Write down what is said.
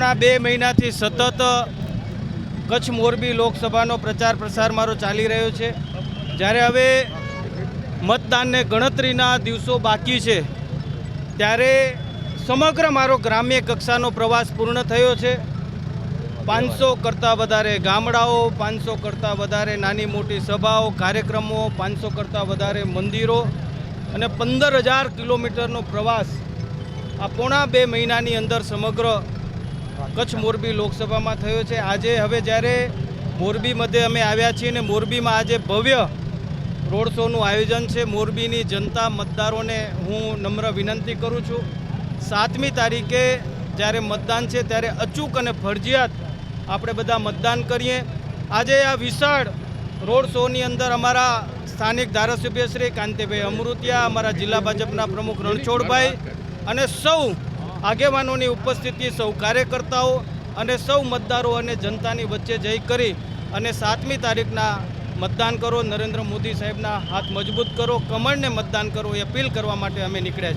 પોણા 2 મહિનાથી સતત કચ્છ મોરબી લોકસભાનો પ્રચાર પ્રસાર મારો ચાલી રહ્યો છે। જ્યારે હવે મતદાનને ગણતરીના દિવસો બાકી છે ત્યારે સમગ્ર મારો ગ્રામ્ય કક્ષાનો પ્રવાસ પૂર્ણ થયો છે। 500 કરતાં વધારે ગામડાઓ, 500 કરતાં વધારે નાની મોટી સભાઓ, કાર્યક્રમો, 500 કરતાં વધારે મંદિરો અને 15,000 કિલોમીટરનો પ્રવાસ આ પોણા 2 મહિનાની અંદર સમગ્ર કચ્છ મોરબી લોકસભામાં થયો છે। આજે હવે જ્યારે મોરબી મધ્યે અમે આવ્યા છીએ ને મોરબીમાં આજે ભવ્ય રોડ શોનું આયોજન છે। મોરબીની જનતા મતદારોને હું નમ્ર વિનંતી કરું છું, 7મી તારીખે જ્યારે મતદાન છે ત્યારે અચૂક અને ફરજિયાત આપણે બધા મતદાન કરીએ। આજે આ વિશાળ રોડ શોની અંદર અમારા સ્થાનિક ધારાસભ્ય શ્રી કાંતિભાઈ અમૃતિયા, અમારા જિલ્લા ભાજપના પ્રમુખ રણછોડભાઈ અને સૌ આગેવાનોની ઉપસ્થિતિ, સૌ કાર્યકર્તાઓ અને સૌ મતદારો અને જનતાની વચ્ચે જઈ કરી અને 7મી તારીખના મતદાન કરો, નરેન્દ્ર મોદી સાહેબના હાથ મજબૂત કરો, કમળને મતદાન કરો એ અપીલ કરવા માટે અમે નીકળ્યા છીએ।